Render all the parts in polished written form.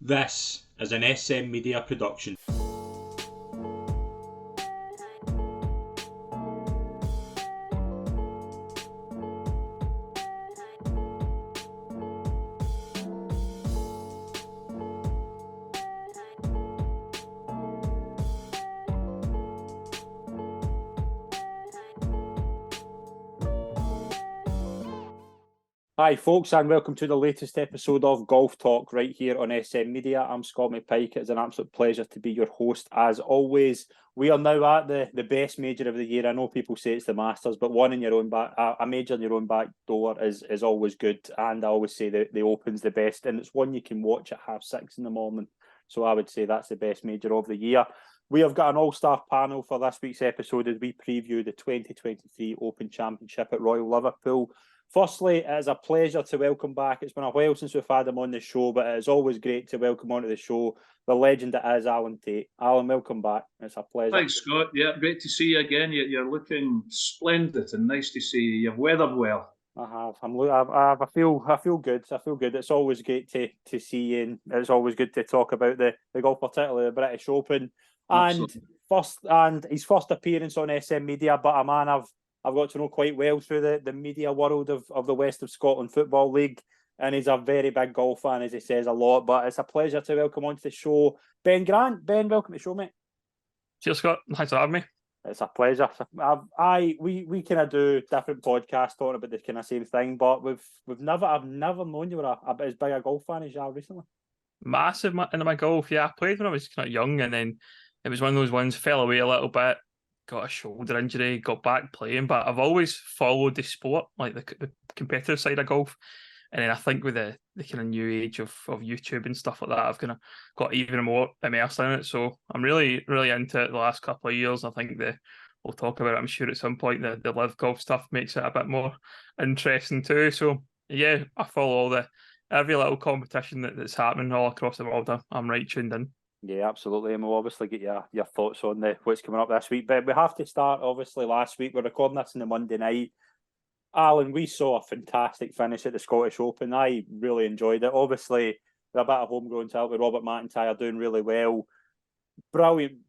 This is an SM Media production. Hi folks, and welcome to the latest episode of Golftalk right here on SM Media. I'm Scott McPike. It's an absolute pleasure to be your host as always. We are now at the best major of the year. I know people say it's the Masters, but one in your own back, a major in your own back door is always good. And I always say that the Open's the best, and it's one you can watch at 6:30 in the morning. So I would say that's the best major of the year. We have got an all-star panel for this week's episode as we preview the 2023 Open Championship at Royal Liverpool. Firstly, it is a pleasure to welcome back. It's been a while since we've had him on the show, but it is always great to welcome onto the show the legend that is Alan Tait. Alan, welcome back. It's a pleasure. Thanks, Scott. Yeah, great to see you again. You're looking splendid and nice to see you. You've weathered well. I have. I feel good. I feel good. It's always great to see you, and it's always good to talk about the golf, particularly the British Open. And his first appearance on SM Media, but a man I've got to know quite well through the media world of the West of Scotland Football League. And he's a very big golf fan, as he says a lot. But it's a pleasure to welcome onto the show Ben Grant. Ben, welcome to the show, mate. Cheers, Scott. Thanks for having me. It's a pleasure. We kind of do different podcasts talking about the kind of same thing, but I've never known you were as big a golf fan as you are recently. Massive into my golf. Yeah, I played when I was kind of young, and then it was one of those ones, fell away a little bit, got a shoulder injury, got back playing, but I've always followed the sport, like the competitive side of golf. And then I think with the kind of new age of YouTube and stuff like that, I've kind of got even more immersed in it. So I'm really, really into it the last couple of years. I think we'll talk about it, I'm sure, at some point. The live golf stuff makes it a bit more interesting too. So yeah, I follow every little competition that's happening all across the world. I'm right tuned in. Yeah, absolutely. And we'll obviously get your thoughts on what's coming up this week. But we have to start, obviously, last week. We're recording this on the Monday night. Alan, we saw a fantastic finish at the Scottish Open. I really enjoyed it. Obviously, with a bit of homegrown talent with Robert McIntyre doing really well. Brilliant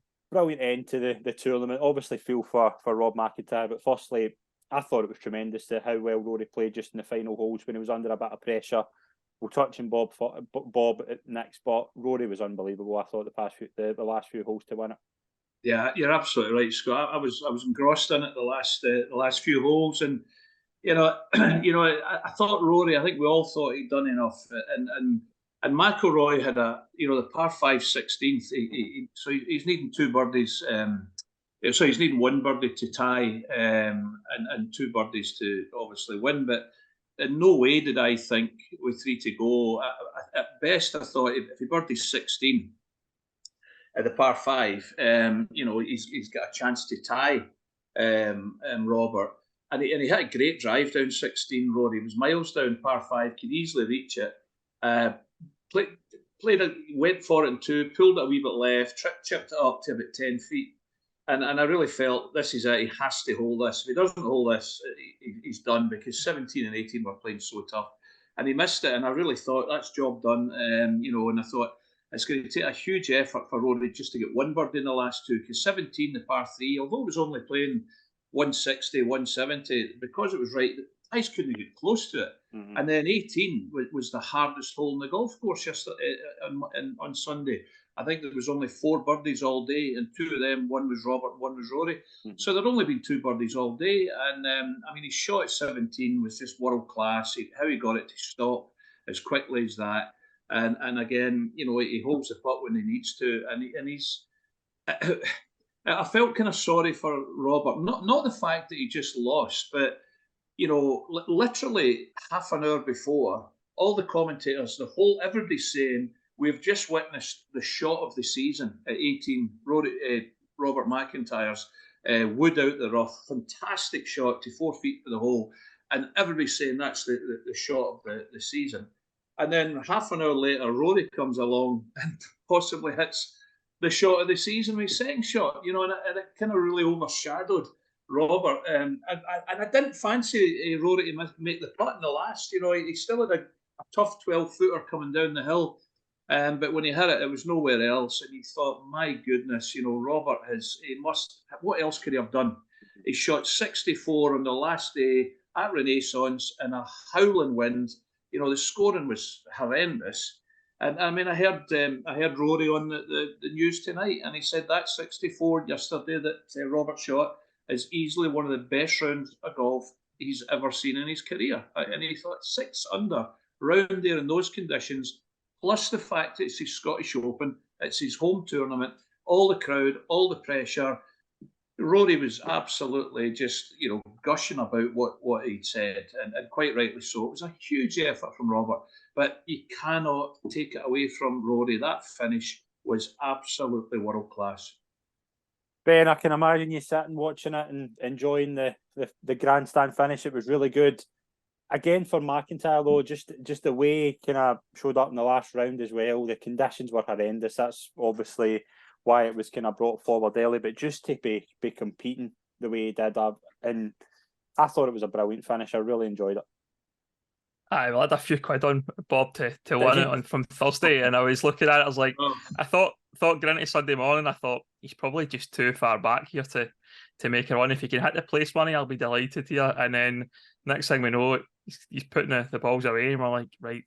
end to the tournament. Obviously, feel for Rob McIntyre. But firstly, I thought it was tremendous to how well Rory played just in the final holes when he was under a bit of pressure. We'll touch on Bob next, but Rory was unbelievable. I thought the last few holes to win it. Yeah, you're absolutely right, Scott. I was engrossed in it the last few holes, and I thought Rory. I think we all thought he'd done enough, and McIlroy had the par 5 16th. So he's needing two birdies. So he's needing one birdie to tie, and two birdies to obviously win, but. In no way did I think with 3 to go. At best, I thought if he birdies 16 at the par 5, he's got a chance to tie Robert. And he had a great drive down 16, Rory. He was miles down par 5, could easily reach it. Went for it in 2, pulled it a wee bit left, chipped it up to about 10 feet. And I really felt this is it. He has to hold this. If he doesn't hold this, he's done, because 17 and 18 were playing so tough. And he missed it, and I really thought that's job done. And I thought it's going to take a huge effort for Rory just to get one birdie in the last two, because 17, the par 3, although it was only playing 160, 170, because it was right, the guys couldn't get close to it. Mm-hmm. And then 18 was the hardest hole in the golf course yesterday on Sunday. I think there was only 4 birdies all day, and 2 of them, one was Robert, one was Rory. Mm-hmm. So there'd only been 2 birdies all day. And his shot at 17 was just world class. How he got it to stop as quickly as that. And again, he holds the putt when he needs to. And he's. I felt kind of sorry for Robert. Not the fact that he just lost, but, literally half an hour before, all the commentators, everybody's saying, we've just witnessed the shot of the season at 18, Robert McIntyre's wood out the rough. Fantastic shot to 4 feet for the hole. And everybody's saying that's the shot of the season. And then half an hour later, Rory comes along and possibly hits the shot of the season, his second shot, and it kind of really overshadowed Robert. And I didn't fancy Rory to make the putt in the last. He still had a tough 12-footer coming down the hill. But when he hit it, it was nowhere else. And you thought, my goodness, Robert what else could he have done? He shot 64 on the last day at Renaissance in a howling wind. The scoring was horrendous. And I mean, I heard Rory on the news tonight, and he said that 64 yesterday that Robert shot is easily one of the best rounds of golf he's ever seen in his career. And he thought 6 under, round there in those conditions, plus the fact that it's his Scottish Open, it's his home tournament, all the crowd, all the pressure. Rory was absolutely just, gushing about what he'd said, and quite rightly so. It was a huge effort from Robert, but you cannot take it away from Rory. That finish was absolutely world class. Ben, I can imagine you sitting watching it and enjoying the grandstand finish. It was really good. Again, for McIntyre, though, just the way he kind of showed up in the last round as well, the conditions were horrendous. That's obviously why it was kind of brought forward early, but just to be competing the way he did, and I thought it was a brilliant finish. I really enjoyed it. I had a few quid on Bob to win it from Thursday, and I was looking at it. I was like, I thought going into Sunday morning, I thought he's probably just too far back here to make a run. If he can hit the place money, I'll be delighted here. And then next thing we know, he's putting the balls away, and we're like, right,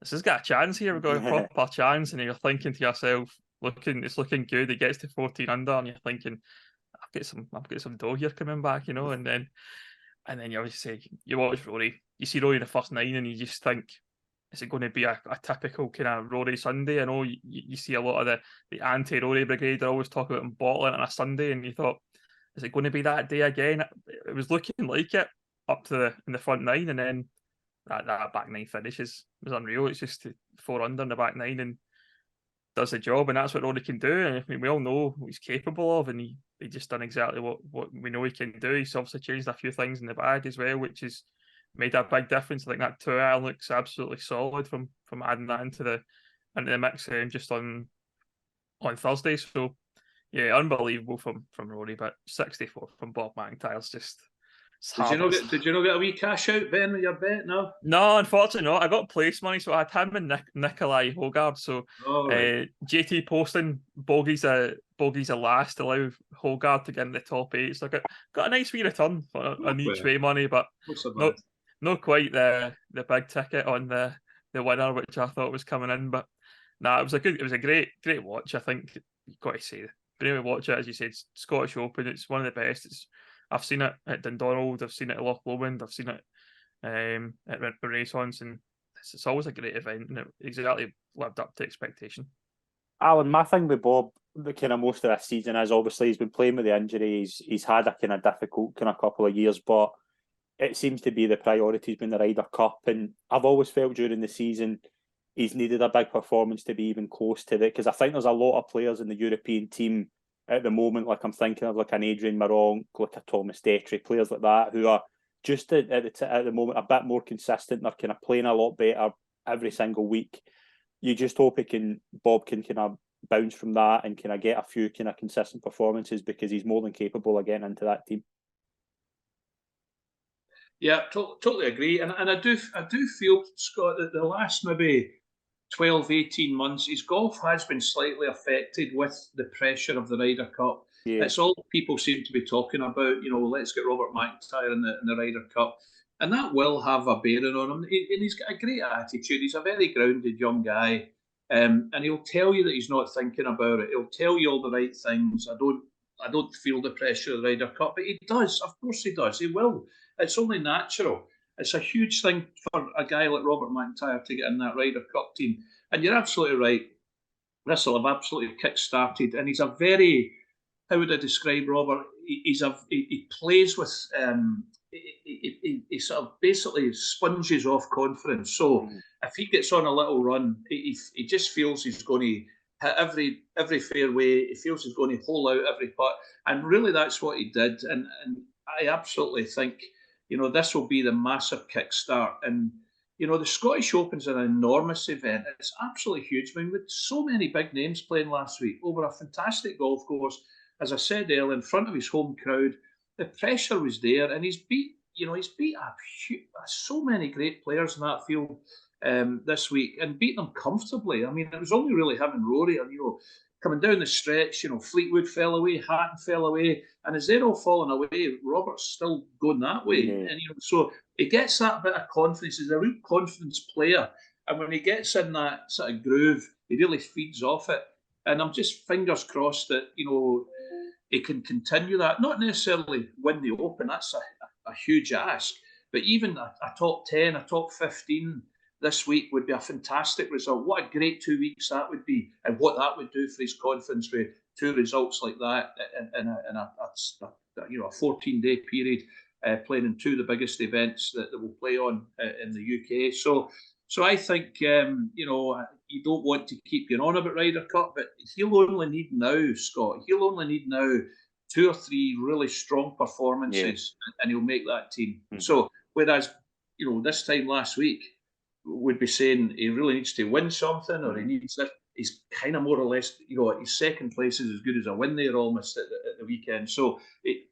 this has got a chance here. We've got a proper chance. And you're thinking to yourself, it's looking good. He gets to 14 under, and you're thinking, I've got some dough here coming back, and then you obviously you watch Rory, you see Rory in the first 9, and you just think, is it going to be a typical kind of Rory Sunday? I know you see a lot of the anti-Rory brigade. They always talk about him bottling on a Sunday, and you thought, is it going to be that day again? It was looking like it up to in the front 9, and then that back 9 finish was unreal. It's just 4 under in the back 9 and does the job, and that's what Rory can do. And I mean, we all know what he's capable of, and he just done exactly what we know he can do. He's obviously changed a few things in the bag as well, which has made a big difference. I think that 2-iron looks absolutely solid from adding that into the mix just on Thursday. So yeah, unbelievable from Rory, but 64 from Bob McIntyre's just. Did you not get a wee cash out, Ben, with your bet? No, unfortunately not. I got place money, so I had him and Nikolai Hogard. So JT posting bogeys a last, allow Hogard to get in the top 8. So I got a nice wee return on each way money, but not quite the big ticket on the winner, which I thought was coming in. But it was a great watch. I think you've got to say, but anyway, watch it, as you said, Scottish Open. It's one of the best. I've seen it at Dundonald, I've seen it at Loch Lomond, I've seen it at Renaissance, and it's always a great event, and it exactly lived up to expectation. Alan, my thing with Bob, the kind of most of this season is obviously he's been playing with the injuries. He's had a kind of difficult kind of couple of years, but it seems to be the priority's been the Ryder Cup, and I've always felt during the season he's needed a big performance to be even close to it, because I think there's a lot of players in the European team at the moment, like I'm thinking of like an Adrian Maronk, like a Thomas Detry, players like that, who are just at the moment a bit more consistent. They're kind of playing a lot better every single week. You just hope Bob can kind of bounce from that and kind of get a few kind of consistent performances, because he's more than capable of getting into that team. Yeah, totally agree. And I do feel, Scott, that the last maybe 12, 18 months, his golf has been slightly affected with the pressure of the Ryder Cup. Yeah. It's all people seem to be talking about, let's get Robert McIntyre in the Ryder Cup. And that will have a bearing on him. And he's got a great attitude. He's a very grounded young guy. And he'll tell you that he's not thinking about it. He'll tell you all the right things. I don't feel the pressure of the Ryder Cup, but he does. Of course he does. He will. It's only natural. It's a huge thing for a guy like Robert McIntyre to get in that Ryder Cup team. And you're absolutely right. This will have absolutely kick-started. And he's a very, how would I describe Robert? He plays with, he sort of basically sponges off confidence. So if he gets on a little run, he just feels he's going to hit every fairway. He feels he's going to hole out every putt. And really that's what he did. And I absolutely think, this will be the massive kickstart. And, the Scottish Open's an enormous event. It's absolutely huge. I mean, with so many big names playing last week over a fantastic golf course, as I said earlier, in front of his home crowd, the pressure was there, and he's beat so many great players in that field. this week and beat them comfortably. I mean, it was only really him and Rory, and coming down the stretch, Fleetwood fell away, Hatton fell away, and as they're all falling away, Robert's still going that way. Yeah. And so he gets that bit of confidence. He's a real confidence player, and when he gets in that sort of groove, he really feeds off it. And I'm just fingers crossed that he can continue that. Not necessarily win the Open, that's a huge ask, but even a top 10, a top 15 this week would be a fantastic result. What a great 2 weeks that would be, and what that would do for his confidence with 2 results like that in a 14-day period, playing in 2 of the biggest events that we'll play on in the UK. So I think you don't want to keep going on about Ryder Cup, but he'll only need now, Scott. He'll only need now 2 or 3 really strong performances, and he'll make that team. Mm-hmm. So whereas this time last week, would be saying he really needs to win something, or he needs this. He's kind of more or less, his second place is as good as a win there almost at the weekend. So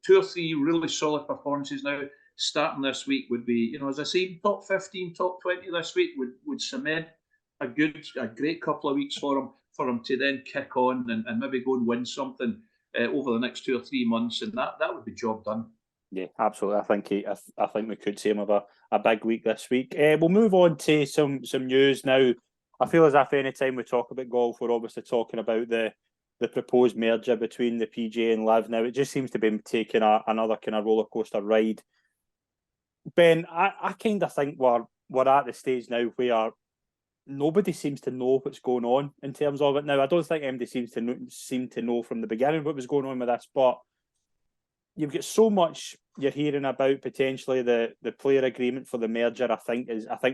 2 or 3 really solid performances now, starting this week, would be, as I say, top 15, top 20 this week would cement a great couple of weeks for him to then kick on and maybe go and win something over the next 2 or 3 months, and that would be job done. Yeah, absolutely. I think we could see him have a big week this week. We'll move on to some news now. I feel as if any time we talk about golf, we're obviously talking about the proposed merger between the PGA and Liv. Now, it just seems to be taking another kind of roller coaster ride. Ben, I kind of think we're at the stage now where nobody seems to know what's going on in terms of it. Now, I don't think anybody seem to know from the beginning what was going on with this, but you've got so much you're hearing about potentially the player agreement for the merger. I think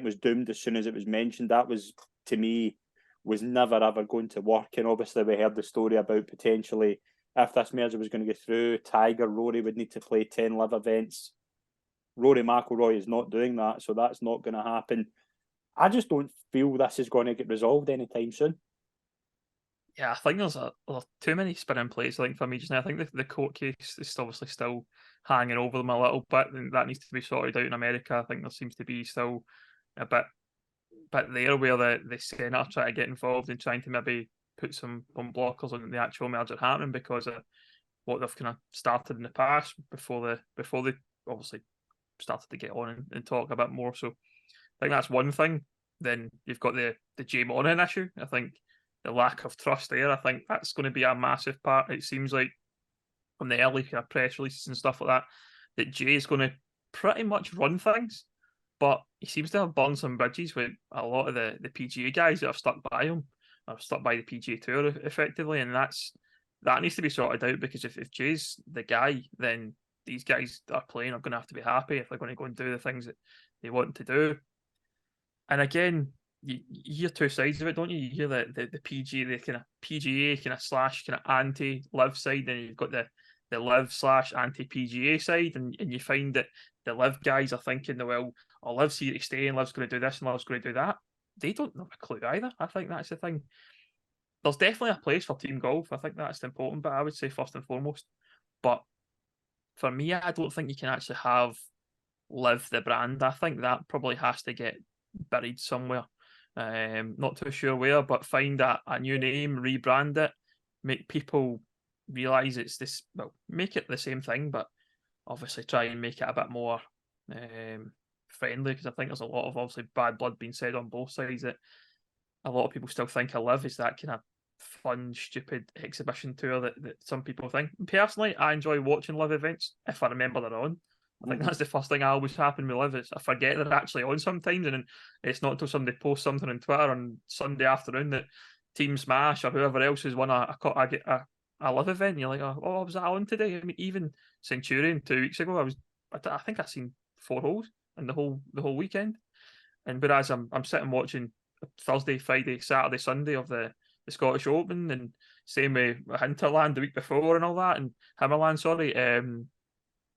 was doomed as soon as it was mentioned. That was, to me, was never ever going to work. And obviously we heard the story about potentially if this merger was going to go through, Tiger, Rory would need to play 10 live events. Rory McIlroy is not doing that, so that's not going to happen. I just don't feel this is going to get resolved anytime soon. Yeah, I think there's too many spinning plates. I think for me just now, I think the court case is obviously still hanging over them a little bit, and that needs to be sorted out in America. I think there seems to be still a bit there where the Senate are trying to get involved in trying to maybe put some blockers on the actual merger happening because of what they've kind of started in the past before they obviously started to get on and talk a bit more. So I think that's one thing. Then you've got the Jay Monahan issue. I think the lack of trust there, I think that's going to be a massive part. It seems like from the early kind of press releases and stuff like that Jay is going to pretty much run things, but he seems to have burned some bridges with a lot of the PGA guys that have stuck by him, or stuck by the PGA Tour effectively, and that needs to be sorted out, because if Jay's the guy, then these guys that are playing are going to have to be happy if they're going to go and do the things that they want to do. And again, you hear 2 sides of it, don't you? You hear the PGA, the kind of PGA kind of slash kind of anti-live side, and you've got the live slash anti-PGA side, and you find that the live guys are thinking, well, Liv's here to stay, and Liv's going to do this, and Liv's going to do that. They don't have a clue either. I think that's the thing. There's definitely a place for team golf. I think that's the important bit, I would say, first and foremost. But for me, I don't think you can actually have Liv the brand. I think that probably has to get buried somewhere. Not too sure where, but find a new name, rebrand it, make people realise it's this. Well, make it the same thing, but obviously try and make it a bit more friendly, because I think there's a lot of obviously bad blood being said on both sides, that a lot of people still think a Liv is that kind of fun, stupid exhibition tour that some people think. Personally, I enjoy watching Liv events if I remember they're on. I think that's the first thing I always happen with Liv, is I forget they're actually on sometimes, and it's not until somebody posts something on Twitter on Sunday afternoon that Team Smash or whoever else has won a Liv event, and you're like, oh, was that on today? I mean, even Centurion 2 weeks ago, I think I've seen 4 holes in the whole weekend, and whereas I'm sitting watching Thursday, Friday, Saturday, Sunday of the Scottish Open, and same with Hinterland the week before and all that, and Himmerland, sorry.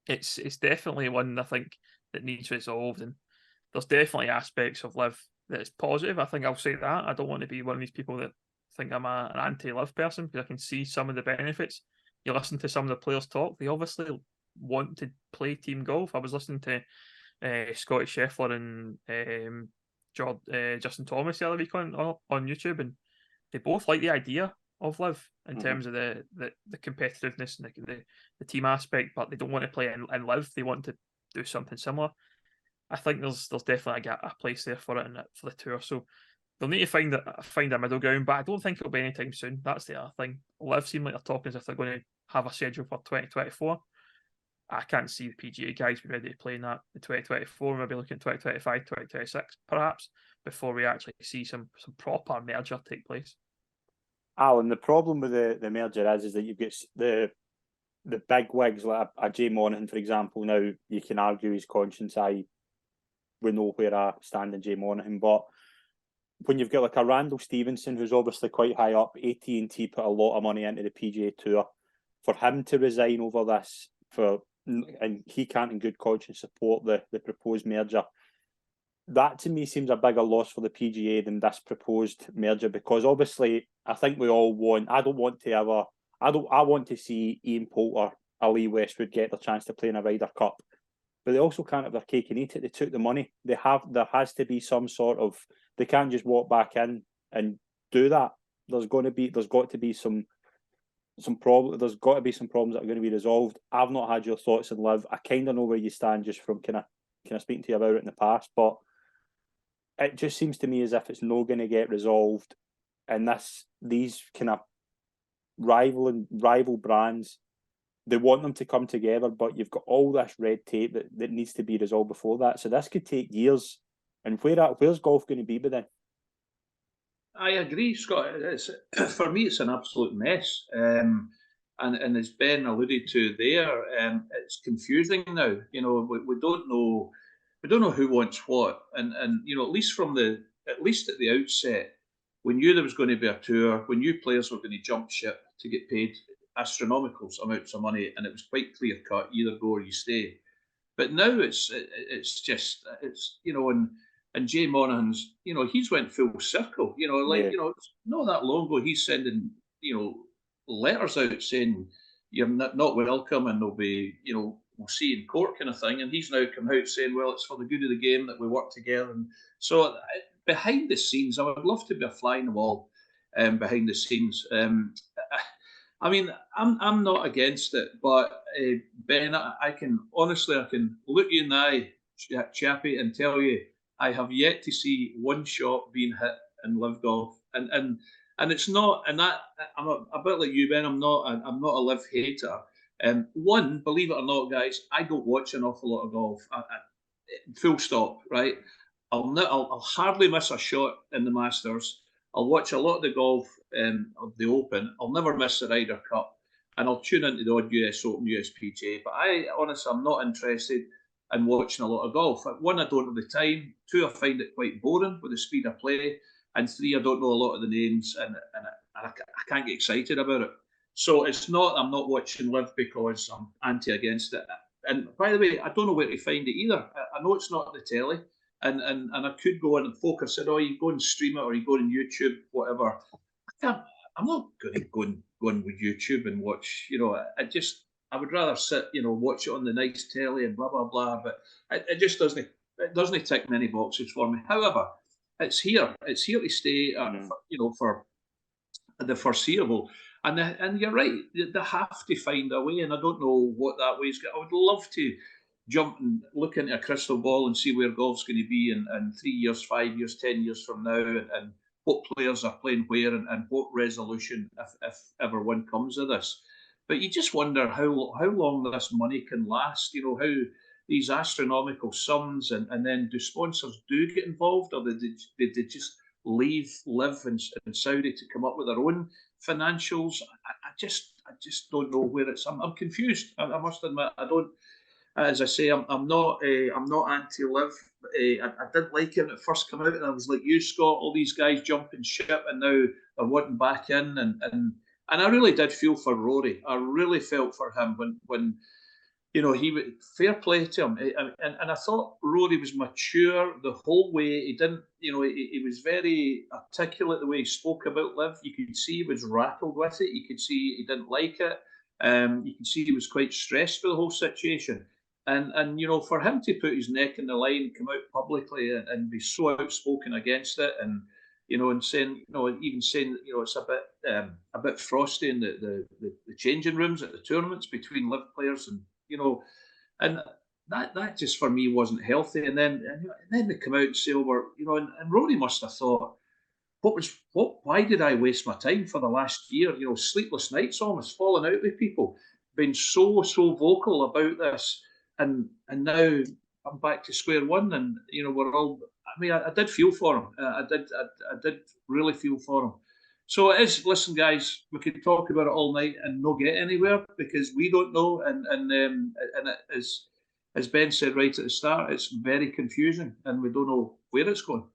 It's definitely one I think that needs resolved, and there's definitely aspects of Liv that is positive. I think I'll say that. I don't want to be one of these people that think I'm an anti-Liv person, because I can see some of the benefits. You listen to some of the players talk; they obviously want to play team golf. I was listening to Scotty Scheffler and Justin Thomas the other week on YouTube, and they both like the idea of Live in terms of the competitiveness and the team aspect, but they don't want to play in Live. They want to do something similar. I think there's definitely a place there for it for the tour. So they'll need to find a middle ground, but I don't think it'll be anytime soon. That's the other thing. Live seem like they're talking as if they're going to have a schedule for 2024. I can't see the PGA guys be ready to play in that in 2024. Maybe looking at 2025, 2026, perhaps, before we actually see some proper merger take place. Alan, the problem with the merger is that you get the big wigs like a Jay Monaghan, for example. Now you can argue his conscience. We know where I stand in Jay Monaghan, but when you've got like a Randall Stevenson, who's obviously quite high up, AT&T put a lot of money into the PGA Tour, for him to resign over this, and he can't in good conscience support the proposed merger, that to me seems a bigger loss for the PGA than this proposed merger, because obviously I think we all want, I want to see Ian Poulter, Ali Westwood get their chance to play in a Ryder Cup. But they also can't have their cake and eat it. They took the money. There has to be some sort of, they can't just walk back in and do that. There's got to be some problems that are going to be resolved. I've not had your thoughts on Liv. I kind of know where you stand just from kind of speaking to you about it in the past, but it just seems to me as if it's not going to get resolved, and these kind of rival brands, they want them to come together, but you've got all this red tape that needs to be resolved before that. So this could take years. And where's golf going to be by then? I agree, Scott. For me, it's an absolute mess. And as Ben alluded to there, it's confusing now. You know, we don't know who wants what. And you know, at least at the outset, we knew there was going to be a tour. We knew players were going to jump ship to get paid astronomical amounts of money, and it was quite clear cut: either go or you stay. But now it's you know, and Jay Monaghan's, you know, he's went full circle. You know, like you know, it's not that long ago he's sending, you know, letters out saying you're not welcome, and there'll be, you know, we'll see you in court kind of thing. And he's now come out saying, well, it's for the good of the game that we work together. And so behind the scenes, I would love to be a fly in the wall behind the scenes. I mean, I'm not against it, but Ben, I can look you in the eye, Chappie, and tell you I have yet to see one shot being hit in live golf, and it's not, and that I'm a bit like you, Ben. I'm not a live hater. One, believe it or not, guys, I don't watch an awful lot of golf. Full stop. Right? I'll hardly miss a shot in the Masters. I'll watch a lot of the golf of the Open. I'll never miss the Ryder Cup, and I'll tune into the odd US Open, USPGA. But I'm not interested in watching a lot of golf. One, I don't have the time. Two, I find it quite boring with the speed of play. And three, I don't know a lot of the names, and I can't get excited about it. So it's not, I'm not watching live because I'm against it. And by the way, I don't know where to find it either. I know it's not the telly. And I could go in and folk have said, oh, you go and stream it, or you go on YouTube, whatever. I'm not going to go on with YouTube and watch, you know, I would rather sit, you know, watch it on the nice telly and blah, blah, blah. But it just doesn't tick many boxes for me. However, it's here to stay, you know, for the foreseeable. And you're right, they have to find a way, and I don't know what that way is. I would love to jump and look into a crystal ball and see where golf's going to be in 3 years, 5 years, 10 years from now, and what players are playing where, and what resolution, if ever one comes of this. But you just wonder how long this money can last, you know, how these astronomical sums, and then do sponsors get involved, or did they just leave Liv in Saudi to come up with their own financials? I just don't know where it's. I'm confused. I must admit, I don't. As I say, I'm not anti-Liv. I did like it when it first came out, and I was like you, Scott. All these guys jumping ship, and now they're wanting back in, and I really did feel for Rory. I really felt for him when you know, fair play to him, and I thought Rory was mature the whole way. He didn't, you know, he was very articulate the way he spoke about Liv. You could see he was rattled with it. You could see he didn't like it. You could see he was quite stressed for the whole situation. And for him to put his neck in the line, come out publicly and be so outspoken against it, and and saying, even saying, it's a bit frosty in the changing rooms at the tournaments between Liv players, and that just for me wasn't healthy. And then they come out and say, and Rory must have thought, why did I waste my time for the last year? Sleepless nights, almost falling out with people, being so vocal about this, and now I'm back to square one, and we're all. I mean, I did feel for him. I did really feel for him. So it is. Listen, guys, we could talk about it all night and not get anywhere because we don't know, and it is, as Ben said right at the start, it's very confusing, and we don't know where it's going.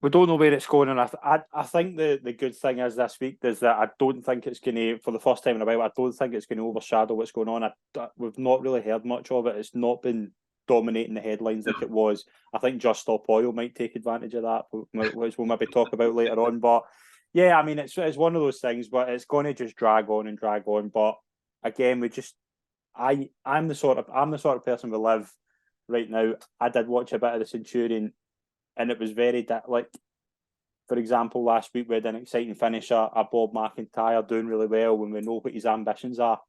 We don't know where it's going, and I think the good thing is this week is that I don't think it's going to, for the first time in a while, I don't think it's going to overshadow what's going on. We've not really heard much of it. It's not been dominating the headlines like it was. I think Just Stop Oil might take advantage of that, which we'll maybe talk about later on. But yeah, I mean, it's one of those things, but it's going to just drag on and drag on. But again, I'm the sort of person we live right now. I did watch a bit of the Centurion. And it was very, for example, last week we had an exciting finisher, a Bob McIntyre doing really well when we know what his ambitions are.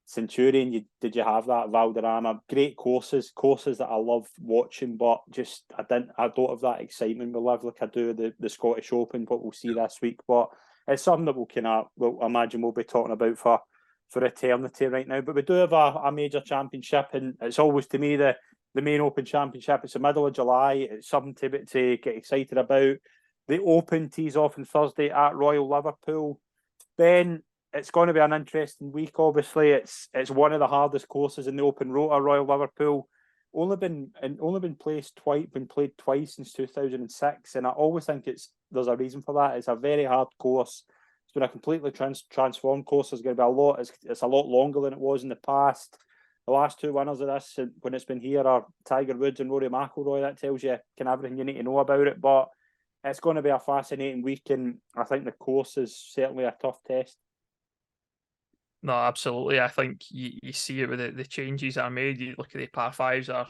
Centurion, did you have that? Valderrama, great courses that I love watching, but just I don't have that excitement with Liv like I do the Scottish Open, what we'll see this week. But it's something that we'll imagine we'll be talking about for eternity right now. But we do have a major championship, and it's always, to me, the main Open Championship. It's the middle of July. It's something to get excited about. The Open tees off on Thursday at Royal Liverpool. Ben, it's going to be an interesting week. Obviously, it's one of the hardest courses in the Open Rota. Royal Liverpool only been played twice since 2006, and I always think there's a reason for that. It's a very hard course. It's been a completely transformed course. There's going to be a lot. It's a lot longer than it was in the past. The last two winners of this, when it's been here, are Tiger Woods and Rory McIlroy. That tells you everything you need to know about it. But it's going to be a fascinating week, and I think the course is certainly a tough test. No, absolutely. I think you see it with the changes that are made. You look at the par fives are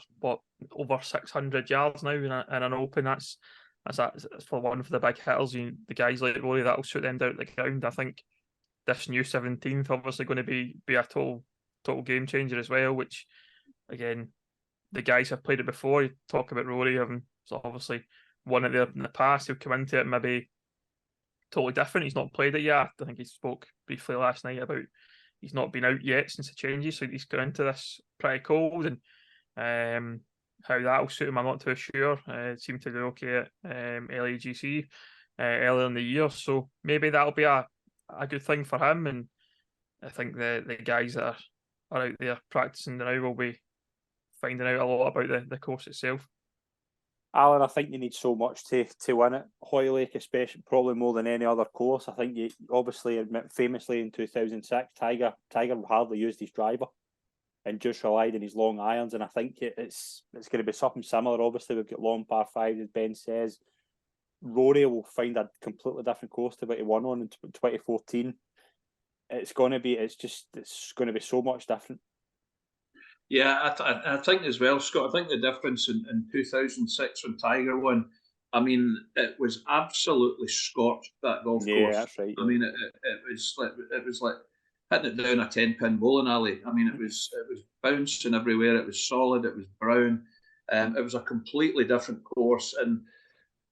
over 600 yards now in an Open. That's for one for the big hitters. The guys like Rory, that'll shoot them down to the ground. I think this new 17th obviously going to be a total game changer as well, which again the guys have played it before. You talk about Rory having obviously won it there in the past. He'll come into it maybe totally different. He's not played it yet. I think he spoke briefly last night about he's not been out yet since the changes, so he's gone into this pretty cold, and how that'll suit him I'm not too sure. It seemed to do okay at LAGC earlier in the year, so maybe that'll be a good thing for him. And I think the guys that are out there practicing now will be finding out a lot about the course itself. Alan, I think you need so much to win it. Hoylake, especially, probably more than any other course. I think you obviously, famously in 2006, Tiger hardly used his driver and just relied on his long irons. And I think it's going to be something similar. Obviously, we've got long par fives, as Ben says. Rory will find a completely different course to what he won on in 2014. It's going to be so much different. Yeah, I think as well, Scott. I think the difference in 2006 when Tiger won, I mean, it was absolutely scorched, that golf course. Yeah, that's right. Yeah. I mean, it was like hitting it down a 10-pin bowling alley. I mean, it was bouncing everywhere. It was solid. It was brown. It was a completely different course, and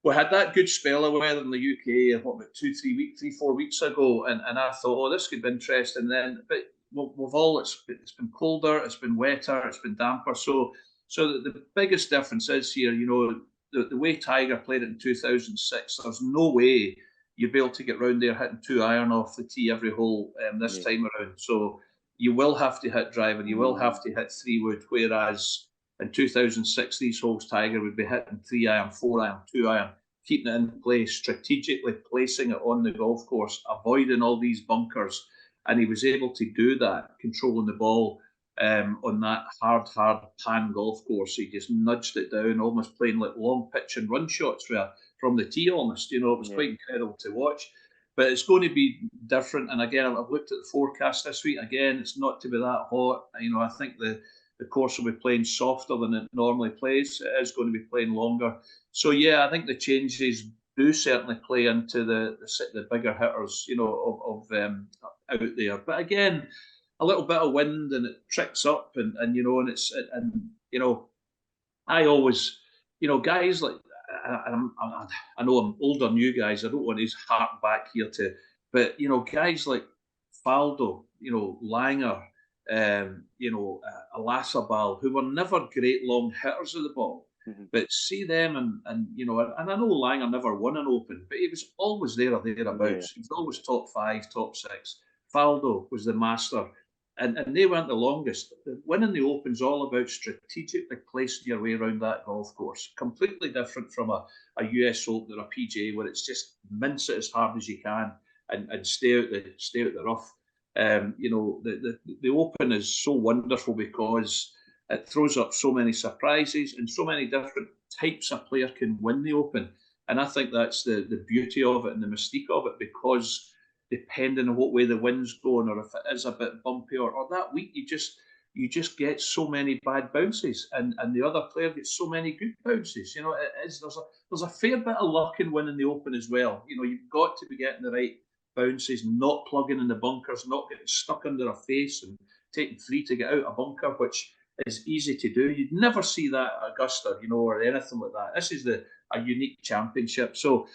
we had that good spell of weather in the UK, about 3-4 weeks ago, and I thought, oh, this could be interesting. But it's been colder, it's been wetter, it's been damper. So the biggest difference is here, the way Tiger played it in 2006. There's no way you'll be able to get round there hitting 2-iron off the tee every hole this time around. So you will have to hit driver, you will have to hit 3-wood, whereas in 2006 these holes Tiger would be hitting 3-iron, 4-iron, 2-iron, keeping it in place, strategically placing it on the golf course, avoiding all these bunkers. And he was able to do that, controlling the ball on that hard pan golf course. He just nudged it down, almost playing like long pitch and run shots from the tee almost. It was quite incredible to watch. But it's going to be different. And again, I've looked at the forecast this week. Again, it's not to be that hot. I think the the course will be playing softer than it normally plays. It is going to be playing longer. So yeah, I think the changes do certainly play into the bigger hitters, of out there. But again, a little bit of wind and it tricks up, and I always, guys like, I know I'm older than you guys. I don't want to hark back here but guys like Faldo, Langer, Alasabal, who were never great long hitters of the ball. Mm-hmm. But see them, and I know Langer never won an Open, but he was always there or thereabouts. He was always top 5, top 6. Faldo was the master, and they weren't the longest. Winning the Open's all about strategically placing your way around that golf course. Completely different from a US Open or a PGA, where it's just mince it as hard as you can and stay out the rough. The Open is so wonderful because it throws up so many surprises, and so many different types of player can win the Open. And I think that's the beauty of it and the mystique of it, because depending on what way the wind's going, or if it is a bit bumpy, or that week, you just get so many bad bounces, and the other player gets so many good bounces. There's a fair bit of luck in winning the Open as well. You've got to be getting the right bounces, not plugging in the bunkers, not getting stuck under a face and taking 3 to get out a bunker, which is easy to do. You'd never see that at Augusta, or anything like that. This is a unique championship. So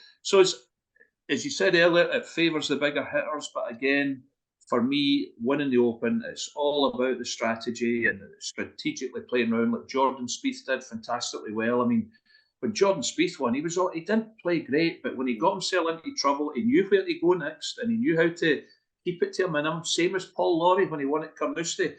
as you said earlier, it favours the bigger hitters. But again, for me, winning the Open, it's all about the strategy and strategically playing around, like Jordan Spieth did fantastically well. I mean, when Jordan Spieth won, he didn't play great, but when he got himself into trouble, he knew where to go next, and he knew how to keep it to a minimum. Same as Paul Lawrie when he won at Carnoustie.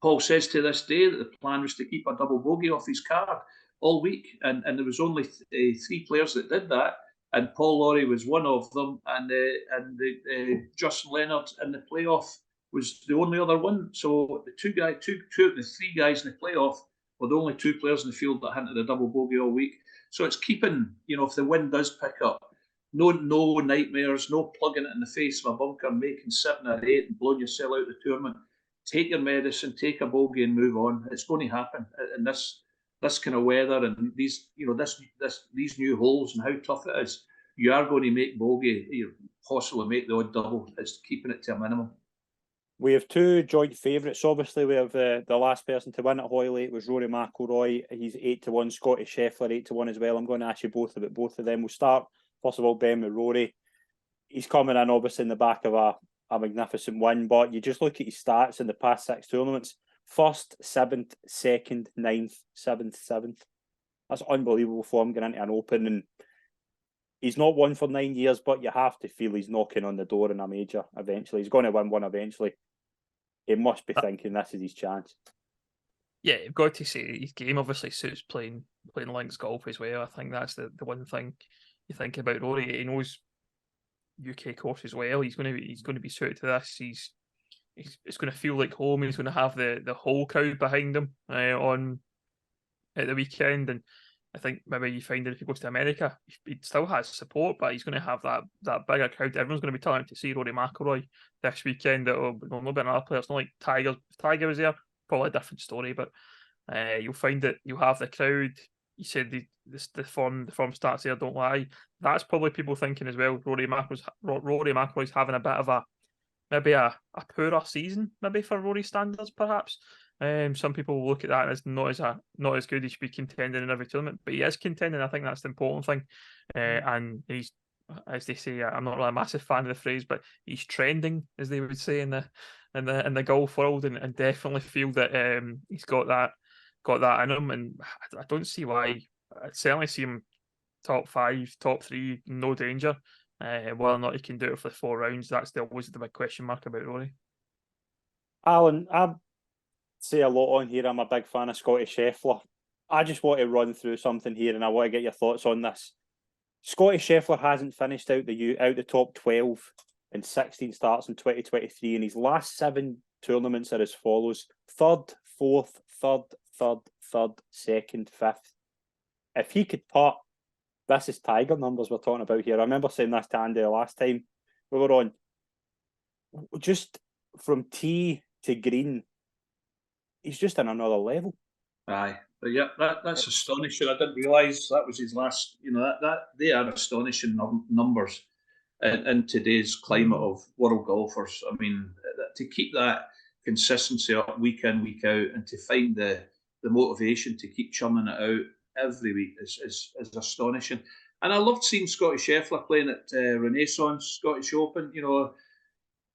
Paul says to this day that the plan was to keep a double bogey off his card all week, and there was only 3 players that did that, and Paul Lawrie was one of them, and Justin Leonard in the playoff was the only other one. So the two of the 3 guys in the playoff were the only 2 players in the field that hadn't had a double bogey all week. So it's keeping, if the wind does pick up, no nightmares, no plugging it in the face of a bunker, making 7 or 8 and blowing yourself out of the tournament. Take your medicine, take a bogey, and move on. It's going to happen. And this kind of weather, and these new holes, and how tough it is, you are going to make bogey. You possibly make the odd double. It's keeping it to a minimum. We have 2 joint favourites. Obviously, we have the last person to win at Hoylake was Rory McIlroy. He's 8-1. Scotty Scheffler 8-1 as well. I'm going to ask you both about both of them. We'll start first of all, Ben, with Rory. He's coming in obviously in the back of a magnificent win, but you just look at his stats in the past 6 tournaments: 1st, 7th, 2nd, 9th, 7th, 7th. That's unbelievable form going into an Open, and he's not won for 9 years, but you have to feel he's knocking on the door in a major eventually. He's going to win one eventually. He must be thinking this is his chance. Yeah, you've got to say his game obviously suits playing links golf as well. I think that's the one thing you think about Rory. He knows UK course as well. He's going to be suited to this. It's going to feel like home. He's going to have the whole crowd behind him on at the weekend, and I think maybe you find that if he goes to America, he still has support, but he's going to have that bigger crowd. Everyone's going to be telling him to see Rory McIlroy this weekend. There'll not be another player. It's not like Tiger. If Tiger was there, probably a different story, but you'll find that you'll have the crowd. You said the form starts there, don't lie. That's probably people thinking as well. Rory McIlroy's having a bit of a poorer season, maybe for Rory standards, perhaps. Some people will look at that as not as good. He should be contending in every tournament, but he is contending. I think that's the important thing. And he's, as they say, I'm not really a massive fan of the phrase, but he's trending, as they would say in the golf world, and definitely feel that he's got that in him. And I don't see why. I'd certainly see him top 5, top 3, no danger. Whether or not he can do it for the 4 rounds, that's always the big question mark about Rory. Alan, I say a lot on here. I'm a big fan of Scotty Scheffler. I just want to run through something here, and I want to get your thoughts on this. Scotty Scheffler hasn't finished out the top 12 in 16 starts in 2023, and his last 7 tournaments are as follows: 3rd, 4th, 3rd, 3rd, 3rd, 2nd, 5th. If he could putt, this is Tiger numbers we're talking about here. I remember saying this to Andy the last time we were on. Just from tee to green, he's just on another level. Aye, but yeah, that's astonishing. I didn't realise that was his last. That they are astonishing numbers in today's climate of world golfers. I mean, to keep that consistency up week in, week out, and to find the motivation to keep churning it out every week is astonishing. And I loved seeing Scotty Scheffler playing at Renaissance Scottish Open.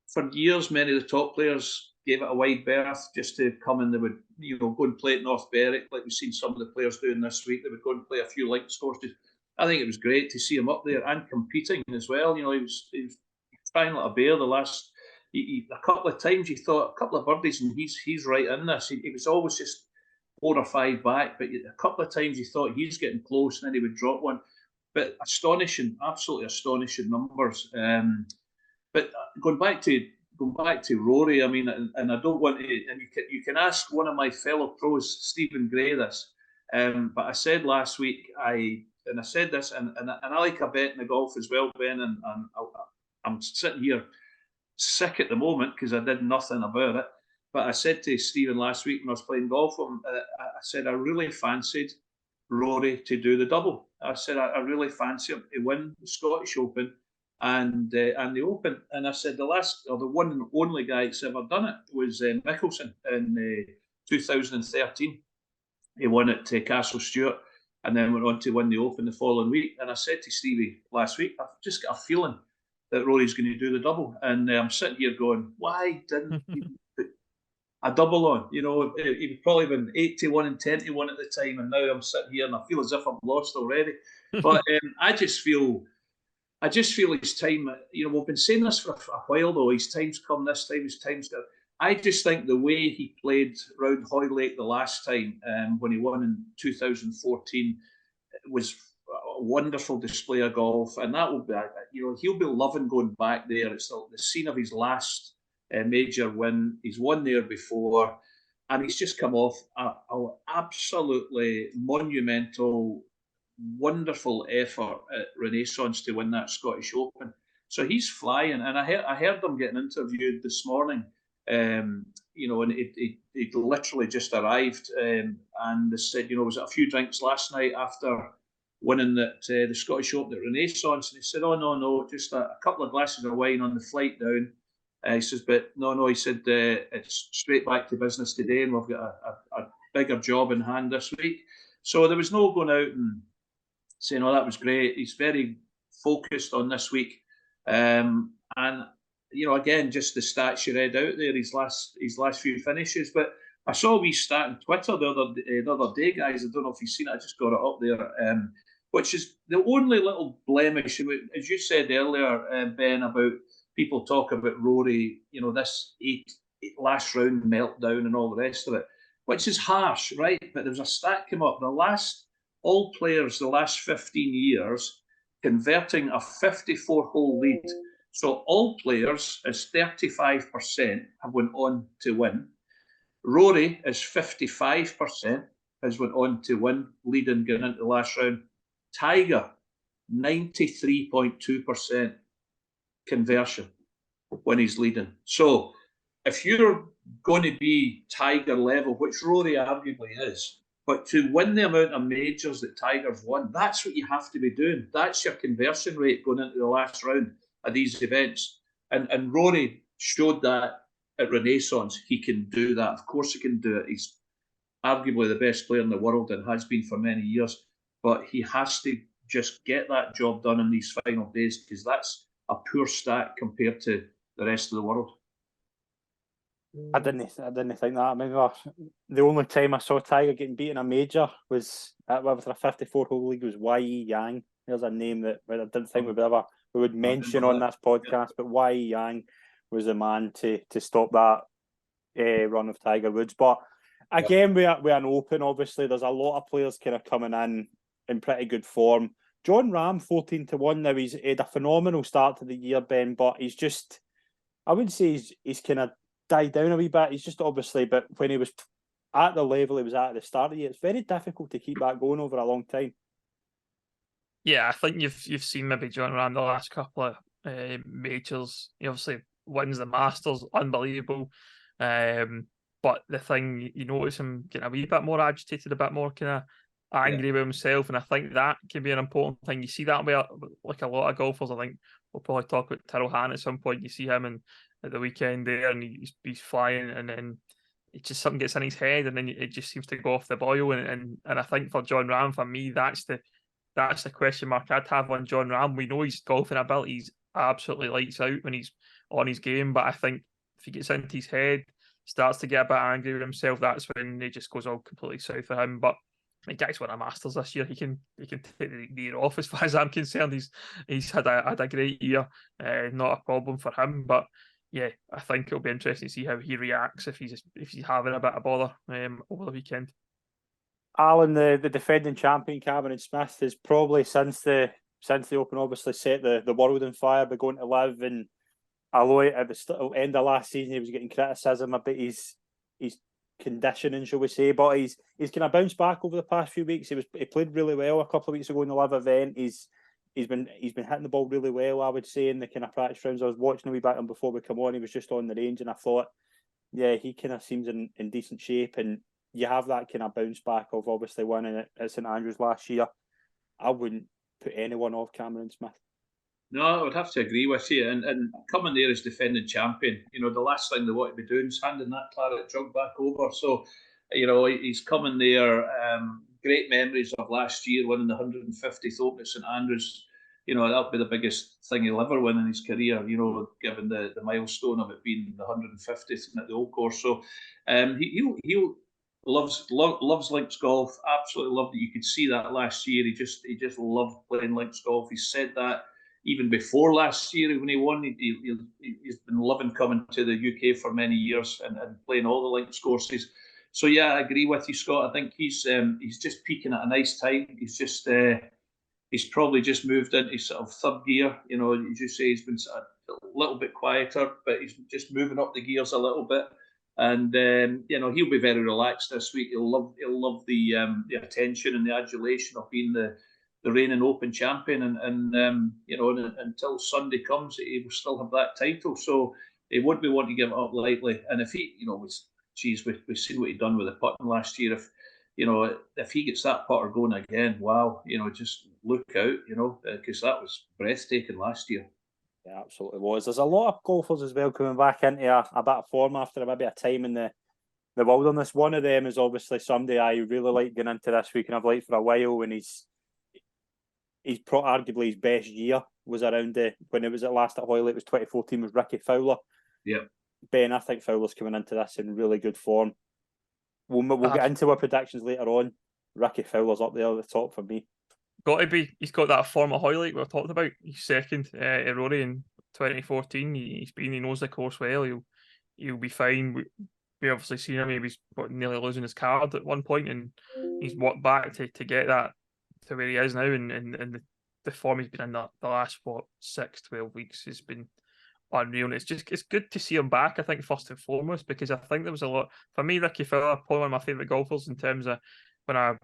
For years, many of the top players gave it a wide berth just to come and they would, go and play at North Berwick, like we've seen some of the players doing this week. They would go and play a few links courses. I think it was great to see him up there and competing as well. He was trying like a bear the last. A couple of times you thought a couple of birdies and he's right in this. He was always just 4 or 5 back, but a couple of times you thought he's getting close and then he would drop one. But astonishing, absolutely astonishing numbers. But going back to Rory, I mean, and I don't want to, and you can ask one of my fellow pros, Stephen Gray, this. But I said last week, I said this, and I like a bet in the golf as well, Ben, and I'm sitting here sick at the moment because I did nothing about it. But I said to Stephen last week when I was playing golf, I said I really fancied Rory to do the double. I said I really fancy him to win the Scottish Open and the Open. And I said the one and only guy that's ever done it was Mickelson in 2013. He won at Castle Stewart and then went on to win the Open the following week. And I said to Stevie last week, I've just got a feeling that Rory's going to do the double. And I'm sitting here going, why didn't he put a double on? He'd probably been 8-1 and 10-1 at the time. And now I'm sitting here and I feel as if I'm lost already. But I just feel his time, we've been saying this for a while though, his time's come this time, his time's come. I just think the way he played round Hoylake the last time when he won in 2014 was a wonderful display of golf, and that will be, he'll be loving going back there. It's the scene of his last major win. He's won there before, and he's just come off an absolutely monumental, wonderful effort at Renaissance to win that Scottish Open. So he's flying, and I heard him getting interviewed this morning. And he'd literally just arrived, and they said, was it a few drinks last night after winning the Scottish Open at Renaissance? And he said, oh no, just a couple of glasses of wine on the flight down. He says, but no, he said it's straight back to business today, and we've got a bigger job in hand this week. So there was no going out and saying, oh, that was great. He's very focused on this week, and again, just the stats you read out there, his last few finishes. But I saw a wee stat on Twitter the other day, guys. I don't know if you've seen it. I just got it up there, which is the only little blemish, as you said earlier, Ben, about people talk about Rory, this last round meltdown and all the rest of it, which is harsh, right? But there was a stat came up. All players the last 15 years converting a 54-hole lead. So all players is 35% have went on to win. Rory is 55% has went on to win, leading going into the last round. Tiger, 93.2% conversion when he's leading. So if you're going to be Tiger level, which Rory arguably is, but to win the amount of majors that Tiger's won, that's what you have to be doing. That's your conversion rate going into the last round of these events. And Rory showed that at Renaissance. He can do that. Of course he can do it. He's arguably the best player in the world and has been for many years. But he has to just get that job done in these final days, because that's a poor stat compared to the rest of the world. I didn't think that. I mean, the only time I saw Tiger getting beaten a major was with a 54-hole league was Y.E. Yang. There's a name that I didn't think we would mention on this podcast, but Y.E. Yang was the man to stop that run of Tiger Woods. But again, we're an Open, obviously. There's a lot of players kind of coming in pretty good form. Jon Rahm, 14-1 now. He's had a phenomenal start to the year, Ben, but he's just, I would say he's kind of died down a wee bit. He's just obviously, but when he was at the level he was at the start of the year, it's very difficult to keep that going over a long time. Yeah, I think you've seen maybe Jon Rahm the last couple of majors. He obviously wins the Masters, unbelievable. But But the thing, you notice him getting a wee bit more agitated, a bit more kind of angry with himself, and I think that can be an important thing. You see that with like a lot of golfers. I think we'll probably talk about Tyrrell Hatton at some point. You see him at the weekend there, and he's flying, and then it just something gets in his head, and then it just seems to go off the boil. And I think for John Ram, for me, that's the question mark I'd have on John Ram. We know his golfing ability's absolutely lights out when he's on his game, but I think if he gets into his head, starts to get a bit angry with himself, that's when it just goes all completely south for him. But the guy's won a Masters this year. He can take the year off as far as I'm concerned. He's had a great year, not a problem for him. But yeah, I think it'll be interesting to see how he reacts if he's having a bit of bother over the weekend. Alan, the defending champion Cameron Smith is probably since the Open obviously set the world on fire by going to Live, and although at the end of last season he was getting criticism about his conditioning, shall we say, but he's kind of bounced back over the past few weeks. He played really well a couple of weeks ago in the Live event. He's been hitting the ball really well, I would say, in the kind of practice rounds. I was watching a wee bit before we come on. He was just on the range, and I thought, yeah, he kind of seems in decent shape. And you have that kind of bounce back of obviously winning at St Andrews last year. I wouldn't put anyone off Cameron Smith. No, I would have to agree with you. And coming there as defending champion, the last thing they want to be doing is handing that claret jug back over. So, he's coming there. Great memories of last year winning the 150th Open at St Andrews. That'll be the biggest thing he'll ever win in his career, given the milestone of it being the 150th at the Old Course. So he loves links golf. Absolutely loved it. You could see that last year. He just loved playing links golf. He said that even before last year when he won. He's been loving coming to the UK for many years and playing all the links courses. So yeah, I agree with you, Scott. I think he's just peaking at a nice time. He's probably just moved into sort of third gear. As you say, he's been sort of a little bit quieter, but he's just moving up the gears a little bit. And he'll be very relaxed this week. He'll love the attention and the adulation of being the reigning Open champion, and until Sunday comes, he will still have that title. So he would be wanting to give it up lightly. And if he, we've seen what he done with the putting last year. If he gets that putter going again, wow, just look out, because that was breathtaking last year. Yeah, absolutely was. There's a lot of golfers as well coming back into a bit of form after maybe a time in the wilderness. One of them is obviously somebody I really like going into this week, and I've liked for a while, and he's arguably his best year was around when it was at last at Hoylake. It was 2014, was Ricky Fowler. Yeah. Ben, I think Fowler's coming into this in really good form. We'll get into our predictions later on. Ricky Fowler's up there at the top for me. Got to be. He's got that form of Hoylake we've talked about. He's second at Rory in 2014. He knows the course well. He'll be fine. We obviously seen him. He was nearly losing his card at one point, and he's walked back to get that to where he is now. And the form he's been in the last 6-12 weeks has been unreal. And it's good to see him back, I think, first and foremost, because I think there was a lot for me. Ricky Fowler, probably one of my favourite golfers in terms of when I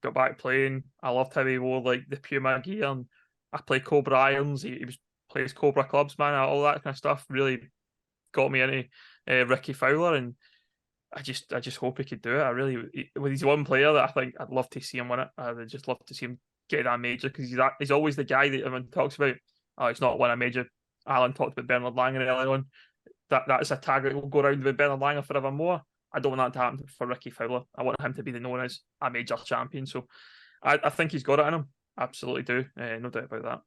got back playing. I loved how he wore like the Puma gear, and I played Cobra irons. He plays Cobra clubs, man. All that kind of stuff really got me into Ricky Fowler, and I just hope he could do it. He's one player that I think I'd love to see him win it. I would just love to see him get that major, because he's always the guy that everyone talks about. Oh, he's not won a major. Alan talked about Bernard Langer earlier on. That's a tag that will go around with Bernard Langer forevermore. I don't want that to happen for Ricky Fowler. I want him to be known as a major champion. So I think he's got it in him. Absolutely do. No doubt about that.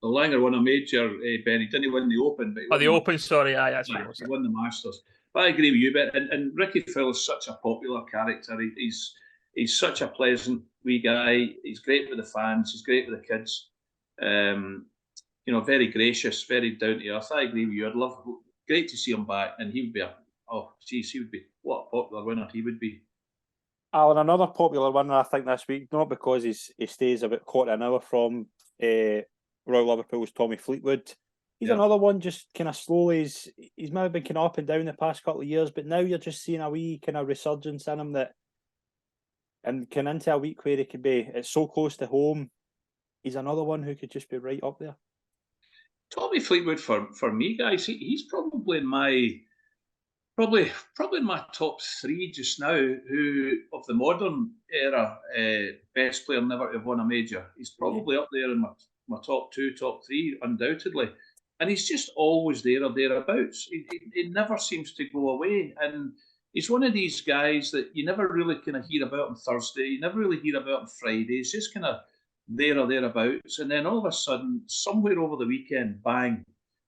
Well, Langer won a major, Ben. He didn't win the Open. But the Open, sorry. That's what he won the Masters. But I agree with you, Ben. And Ricky Fowler's such a popular character. He's such a pleasant wee guy. He's great with the fans. He's great with the kids. Very gracious, very down to earth. I agree with you. Great to see him back, and he would be what a popular winner he would be. Alan, another popular winner I think this week, not because he stays about quarter an hour from Royal Liverpool's Tommy Fleetwood. He's another one just kind of slowly. He's maybe been kind of up and down the past couple of years, but now you're just seeing a wee kind of resurgence in him and can into a week where he could be. It's so close to home. He's another one who could just be right up there. Tommy Fleetwood for me, guys, he's probably in my Probably in my top three just now, who of the modern era, best player never to have won a major. He's probably up there in my top two, top three, undoubtedly. And he's just always there or thereabouts. He never seems to go away. And he's one of these guys that you never really kind of hear about on Thursday. You never really hear about on Friday. He's just kind of there or thereabouts. And then all of a sudden, somewhere over the weekend, bang,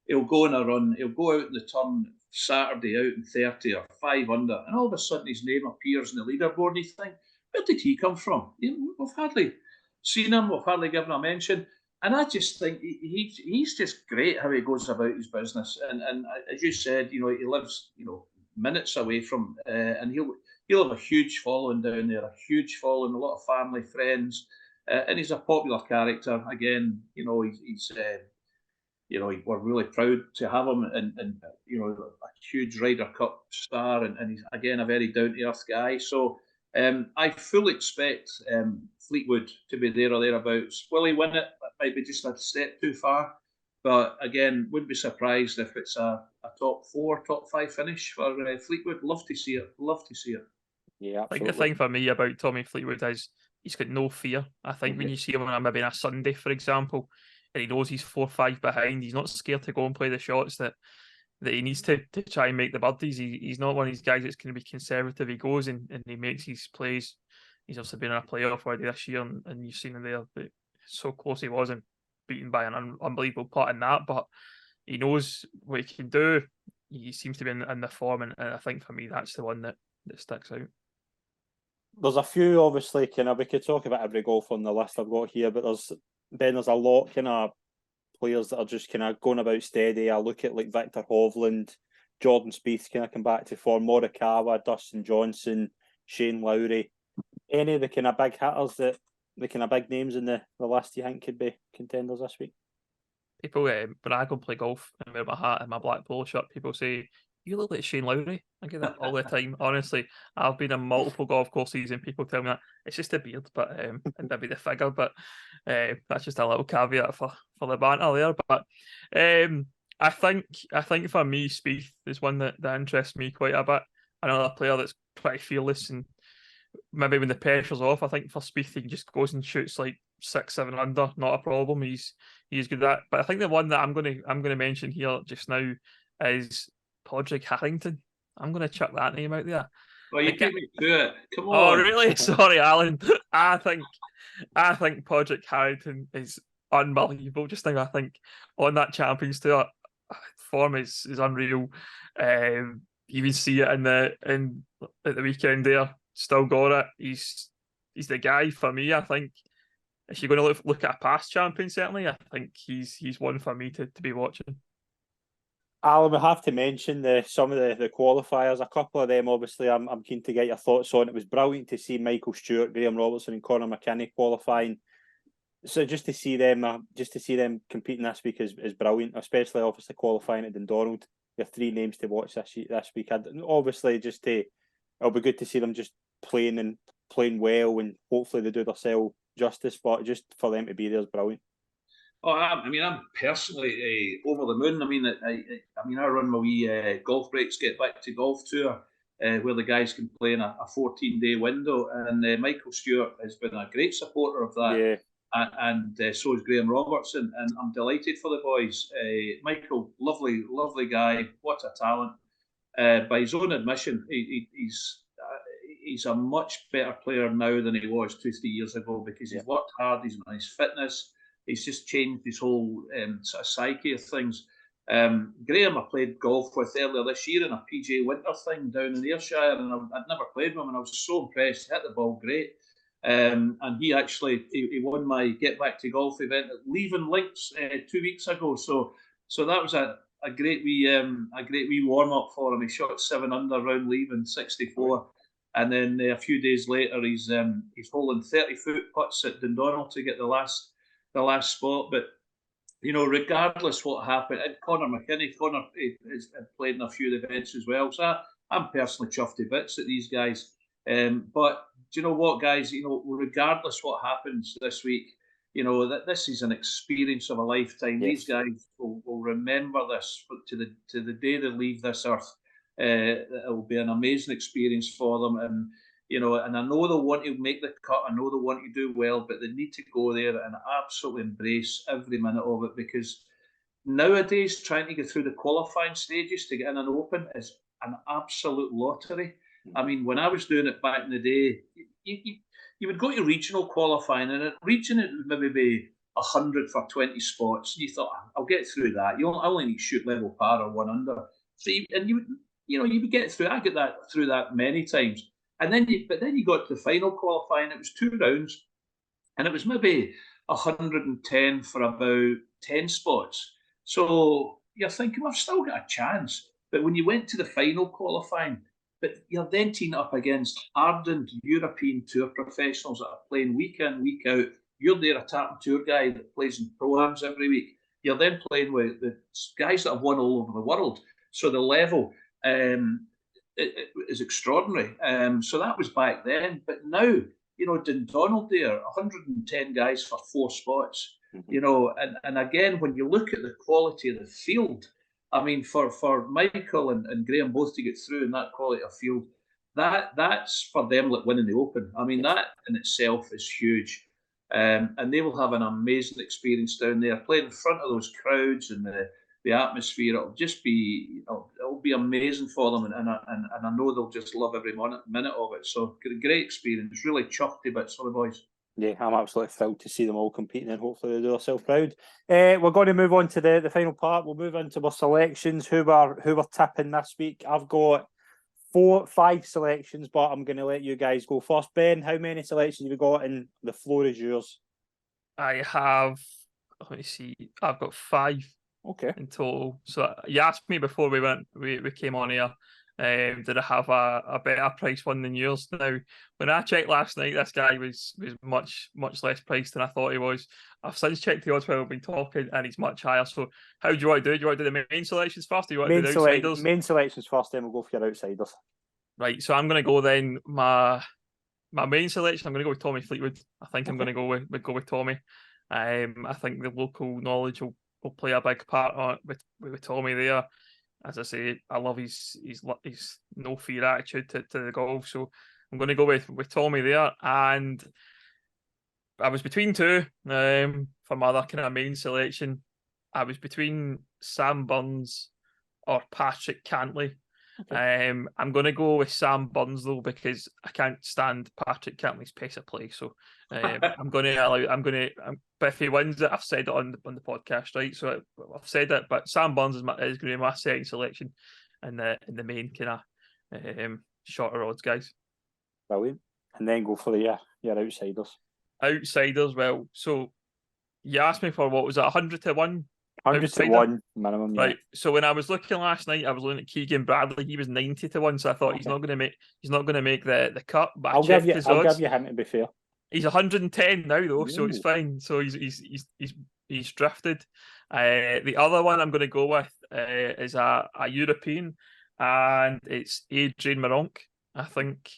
he'll go on a run. He'll go out in the turn Saturday out in 30 or 5 under, and all of a sudden his name appears in the leaderboard, and you think, where did he come from? We've hardly seen him, we've hardly given him a mention. And I just think he's just great how he goes about his business. And as you said, he lives, minutes away from, and he'll have a huge following down there, a huge following, a lot of family, friends, and he's a popular character. Again, he's we're really proud to have him, and a huge Ryder Cup star, and he's again a very down to earth guy. So I fully expect Fleetwood to be there or thereabouts. Will he win it? That might be just a step too far, but again, wouldn't be surprised if it's a top 4, top 5 finish for Fleetwood. Love to see it. Yeah, absolutely. I think the thing for me about Tommy Fleetwood is he's got no fear. I think when you see him on maybe on a Sunday, for example, and he knows he's 4-5 behind, he's not scared to go and play the shots that he needs to try and make the birdies. He's not one of these guys that's going to be conservative. He goes and he makes his plays. He's also been in a playoff already this year, and you've seen him there. But so close he was and beaten by an unbelievable putt in that. But he knows what he can do. He seems to be in the form, and I think for me that's the one that sticks out. There's a few, obviously, we could talk about every golfer on the list I've got here, but there's a lot kind of players that are just kind of going about steady. I look at like Victor Hovland, Jordan Spieth kind of come back to form, Morikawa, Dustin Johnson, Shane Lowry. Any of the kind of big hitters the kind of big names in the list you think could be contenders this week? People, when I go play golf and wear my hat and my black polo shirt, people say, "You look like Shane Lowry." I get that all the time. Honestly, I've been in multiple golf courses and people tell me that it's just a beard, but and maybe the figure. But that's just a little caveat for the banter there. But I think for me, Spieth is one that interests me quite a bit. Another player that's pretty fearless, and maybe when the pressure's off, I think for Spieth he just goes and shoots like 6-7 under, not a problem. He's good at that. But I think the one that I'm gonna mention here just now is Padraig Harrington. I'm going to chuck that name out there. Well, you beat me to it. Come on. Oh, really? Sorry, Alan. I think Padraig Harrington is unbelievable just now. I think on that Champions Tour, form is unreal. You even see it at the weekend there. Still got it. He's the guy for me. I think if you're going to look at a past champion, certainly, I think he's one for me to be watching. Alan, we have to mention some of the qualifiers. A couple of them, obviously, I'm keen to get your thoughts on. It was brilliant to see Michael Stewart, Graham Robertson, and Conor McKinney qualifying. So just to see them competing this week is brilliant, especially obviously qualifying at Dundonald. There are 3 names to watch this week. And obviously, it'll be good to see them just playing well, and hopefully they do themselves justice. But just for them to be there is brilliant. Oh, I'm personally over the moon. I run my wee golf breaks, get back to golf tour, where the guys can play in a 14-day window, and Michael Stewart has been a great supporter of that. Yeah. And so is Graham Robertson, and I'm delighted for the boys. Michael, lovely guy, what a talent. By his own admission, he's a much better player now than he was 2-3 years ago, because he's worked hard, he's on his fitness. He's just changed his whole sort of psyche of things. Graham I played golf with earlier this year in a PGA Winter thing down in Ayrshire, and I'd never played with him, and I was so impressed. He hit the ball great. And he actually he won my Get Back to Golf event at Leaving Links 2 weeks ago. So that was a great wee warm up for him. He shot 7 under round Leaving 64. And then a few days later, he's holding 30-foot putts at Dundonald to get the last spot. But regardless what happened, and Conor McKinney has played in a few events as well. So I'm personally chuffed to bits at these guys. But do you know what, guys? Regardless what happens this week, that this is an experience of a lifetime. Yes. These guys will remember this to the day they leave this earth. It will be an amazing experience for them, and and I know they'll want to make the cut. I know they'll want to do well, but they need to go there and absolutely embrace every minute of it, because nowadays trying to get through the qualifying stages to get in an Open is an absolute lottery. I mean, when I was doing it back in the day, you would go to regional qualifying, and at region it would maybe be 100 for 20 spots. And you thought, I'll get through that. I only need to shoot level par or 1 under. So you would get through. I get that through that many times. And then you got to the final qualifying. It was 2 rounds, and it was maybe 110 for about 10 spots. So you're thinking, well, I've still got a chance. But when you went to the final qualifying, but you're then teaming up against ardent European Tour professionals that are playing week in, week out. You're there, a Tartan Tour guy that plays in pro-ams every week. You're then playing with the guys that have won all over the world. So the level it is extraordinary. So that was back then. But now, Dundonald there, 110 guys for 4 spots. And again, when you look at the quality of the field, I mean, for Michael and Graham both to get through in that quality of field, that's for them like winning the Open. I mean, that in itself is huge. And they will have an amazing experience down there, playing in front of those crowds and the atmosphere. It'll just be, it'll be amazing for them, and I know they'll just love every minute of it. So great experience, really chuffed to bits for the boys. Yeah, I'm absolutely thrilled to see them all competing, and hopefully they do themselves proud. We're going to move on to the final part. We'll move into our selections. Who we're tipping this week? I've got 5 selections, but I'm going to let you guys go first. Ben, how many selections have you got? And the floor is yours. I have. Let me see. I've got 5. Okay. In total. So you asked me before we came on here, did I have a better price one than yours? Now, when I checked last night, this guy was much less priced than I thought he was. I've since checked the odds while we've been talking, and he's much higher. So how do you want to do it? Do you want to do the main selections first, or do you want to do the outsiders? Main selections first, then we'll go for your outsiders. Right, so I'm going to go then. My main selection, I'm going to go with Tommy Fleetwood. I think I'm going to go with Tommy. I think the local knowledge will play a big part with Tommy there. As I say, I love his no fear attitude to the golf. So I'm going to go with Tommy there. And I was between 2 for my other kind of main selection. I was between Sam Burns or Patrick Cantley. Okay. I'm going to go with Sam Burns though, because I can't stand Patrick Cantley's pace of play. So but if he wins it, I've said it on the podcast, right? So I've said it, but Sam Burns is going to be my second selection in the main kind of shorter odds guys. Brilliant. And then go for your outsiders. Outsiders, well, so you asked me for what was it, 100 to 1? 100 to 1 minimum, yeah. Right. So when I was looking last night, I was looking at Keegan Bradley. He was 90 to 1, so I thought he's not going to make the cut. But I'll give you him, to be fair. He's 110 now though, so it's fine. So he's drifted. The other one I'm going to go with is a European, and it's Adrian Maronk. I think.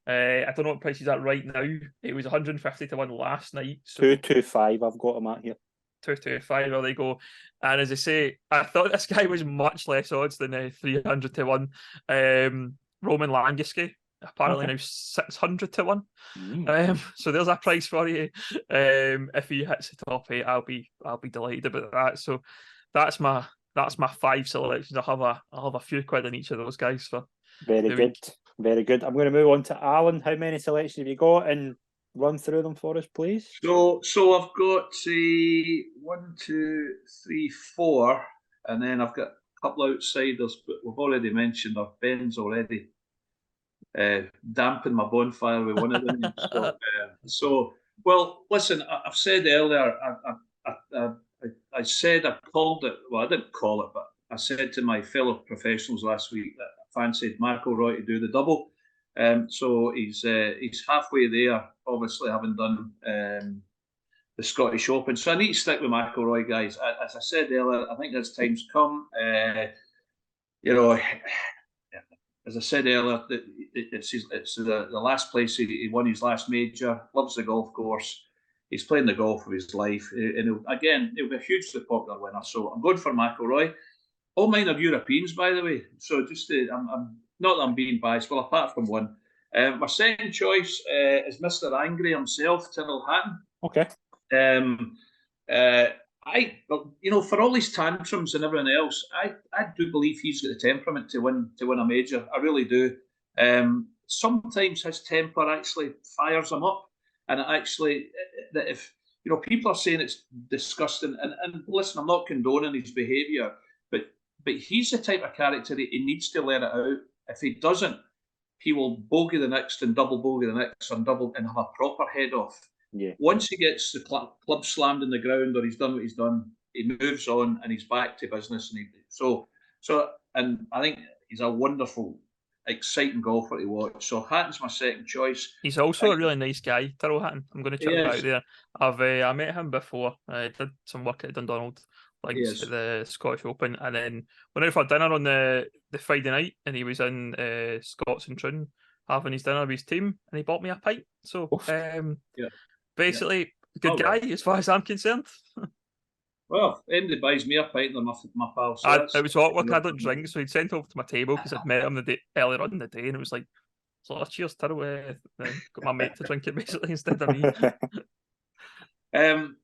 I don't know what price he's at right now. It was 150 to 1 last night. So 225. I've got him at here. 225, there they go. And as I say, I thought this guy was much less odds than 300 to 1. Roman Langesky, apparently now 600 to 1. So there's a price for you. If he hits the top 8, I'll be delighted about that. So that's my 5 selections. I'll have a few quid in each of those guys for very good. Very good. I'm going to move on to Alan. How many selections have you got? And run through them for us, please. So I've got 1, 2, 3, 4, and then I've got a couple outsiders, but we've already mentioned Ben's already dampened my bonfire with one of them. Well, listen, I've said earlier, I said I called it. Well, I didn't call it, but I said to my fellow professionals last week that I fancied McIlroy to do the double. So he's halfway there, obviously having done the Scottish Open. So I need to stick with McIlroy, guys. As I said earlier, I think his time's come. As I said earlier, it's the last place he won his last major. Loves the golf course. He's playing the golf of his life, and he'll be a hugely popular winner. So I'm going for McIlroy. All mine are Europeans, by the way. So just I'm not that I'm being biased. Well, apart from one, my second choice is Mr. Angry himself, Tyrrell Hatton. Okay. For all his tantrums and everything else, I do believe he's got the temperament to win a major. I really do. Sometimes his temper actually fires him up, and that if people are saying it's disgusting, and listen, I'm not condoning his behaviour, but he's the type of character that he needs to let it out. If he doesn't, he will bogey the next and double bogey the next and have a proper head off. Yeah. Once he gets the club slammed in the ground or he's done what he's done, he moves on and he's back to business. And I think he's a wonderful, exciting golfer to watch. So Hatton's my second choice. He's also a really nice guy, Tyrrell Hatton. I'm going to check him out there. I met him before. I did some work at Dundonald Links at the Scottish Open, and then went out for dinner on the Friday night, and he was in Scots and Troon having his dinner with his team, and he bought me a pint. So basically, good guy as far as I'm concerned. Well, anybody buys me a pint, they're my pal. So it was awkward. I don't drink, so he'd sent over to my table because I'd met him earlier on in the day, and it was like, cheers, Tyrrell. Got my mate to drink it basically instead of me.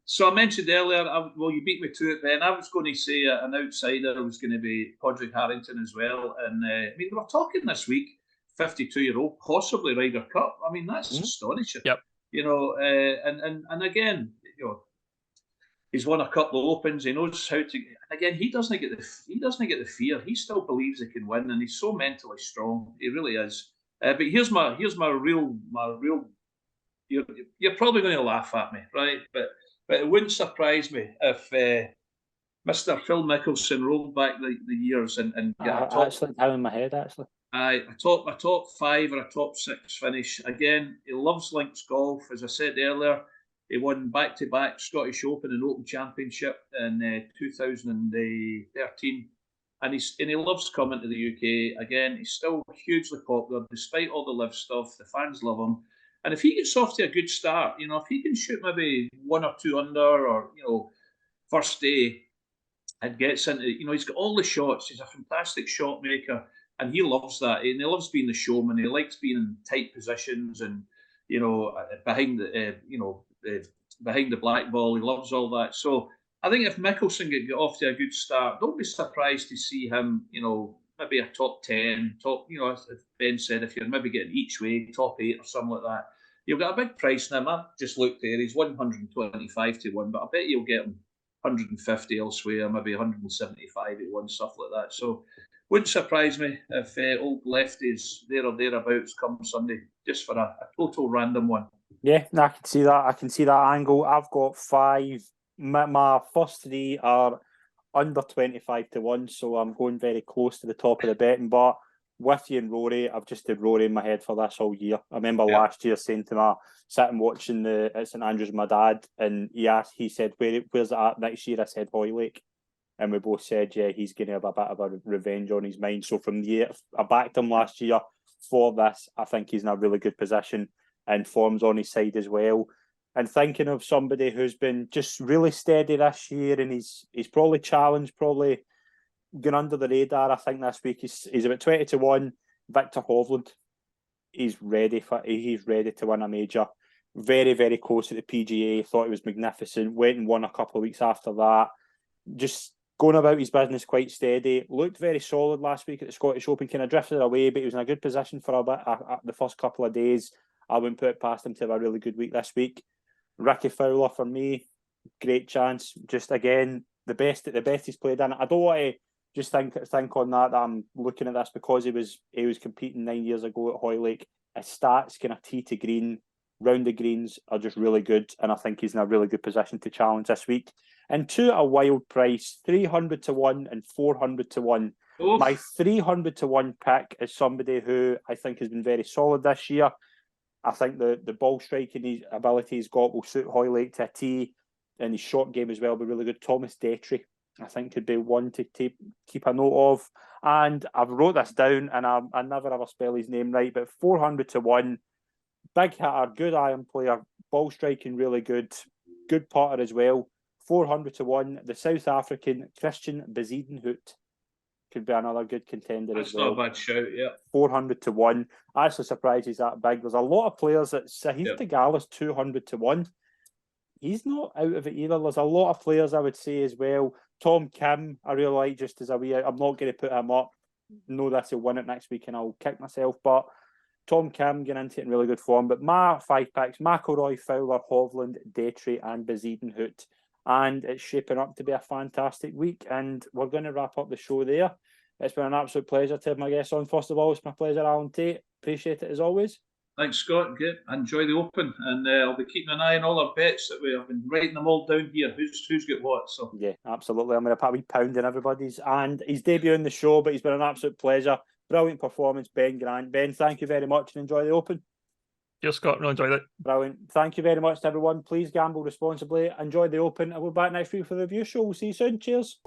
So I mentioned earlier, you beat me to it then. I was going to say an outsider was going to be Podrick Harrington as well. And they were talking this week, 52-year-old, possibly Ryder Cup. I mean, that's astonishing. Yep. And again, he's won a couple of Opens. He knows how to. Again, he doesn't get the fear. He still believes he can win, and he's so mentally strong. He really is. But here's my real. You're probably going to laugh at me, right? But it wouldn't surprise me if Mr. Phil Mickelson rolled back the years and got a top. Actually, down in my head, actually. A top 5 or a top 6 finish. Again, he loves links golf. As I said earlier, he won back-to-back Scottish Open and Open Championship in 2013. And he loves coming to the UK. Again, he's still hugely popular, despite all the live stuff. The fans love him. And if he gets off to a good start, if he can shoot maybe 1 or 2 under or, first day and gets into, he's got all the shots. He's a fantastic shot maker and he loves that. And he loves being the showman. He likes being in tight positions and, behind the black ball. He loves all that. So I think if Mickelson get off to a good start, don't be surprised to see him, maybe a top 10, as Ben said, if you're maybe getting each way, top 8 or something like that. You'll get a big price now. I just looked there. He's 125 to 1, but I bet you'll get him 150 elsewhere, maybe 175 to 1, stuff like that. So wouldn't surprise me if old Lefty is there or thereabouts come Sunday, just for a total random one. Yeah, no, I can see that. I can see that angle. I've got 5. My first 3 are under 25 to 1, so I'm going very close to the top of the betting. But with you and Rory, I've just had Rory in my head for this all year. I remember last year saying to him, sitting watching at St Andrews with my dad, and he said, where's it at next year? I said, Hoylake. And we both said, yeah, he's going to have a bit of a revenge on his mind. So from the year, I backed him last year for this. I think he's in a really good position and form's on his side as well. And thinking of somebody who's been just really steady this year, and he's probably challenged, probably gone under the radar. I think this week he's about 20 to 1. Victor Hovland, he's ready to win a major. Very, very close to the PGA. Thought he was magnificent. Went and won a couple of weeks after that. Just going about his business quite steady. Looked very solid last week at the Scottish Open. Kind of drifted away, but he was in a good position for a bit the first couple of days. I wouldn't put it past him to have a really good week this week. Ricky Fowler for me, great chance. Just again, the best he's played in. I don't want to just think on that I'm looking at this because he was competing 9 years ago at Hoylake. His stats, kind of tee to green, round the greens are just really good, and I think he's in a really good position to challenge this week. And 2 at a wild price, 300 to 1 and 400 to 1. Oof. My 300 to 1 pick is somebody who I think has been very solid this year. I think the ball striking ability he's got will suit Hoylake to a tee, and his short game as well will be really good. Thomas Detry, I think, could be one to keep a note of. And I've wrote this down, and I never ever spell his name right, but 400 to 1, big hitter, good iron player, ball striking really good putter as well. 400 to 1, the South African Christian Bezuidenhout. could be another good contender That's as well. not a bad shout, yeah. 400 to 1. Actually surprised he's that big. There's a lot of players that Sahith Theegala's 200 to 1. He's not out of it either. There's a lot of players I would say as well. Tom Kim, I really like just as a wee. I'm not going to put him up. Know that he'll win it next week and I'll kick myself. But Tom Kim getting into it in really good form. But my 5 picks: McIlroy, Fowler, Hovland, Detry, and Bezuidenhout. And it's shaping up to be a fantastic week. And we're going to wrap up the show there. It's been an absolute pleasure to have my guests on. First of all, it's my pleasure, Alan Tait. Appreciate it as always. Thanks, Scott. Good. Enjoy the Open, and I'll be keeping an eye on all our bets that we have been writing them all down here. Who's got what? So yeah, absolutely. I'm going to put a wee pound in everybody's. And he's debuting the show, but he's been an absolute pleasure. Brilliant performance, Ben Grant. Ben, thank you very much and enjoy the Open. Cheers, Scott. Really enjoyed it. Brilliant. Thank you very much to everyone. Please gamble responsibly. Enjoy the Open. I'll be back next week for the review show. We'll see you soon. Cheers.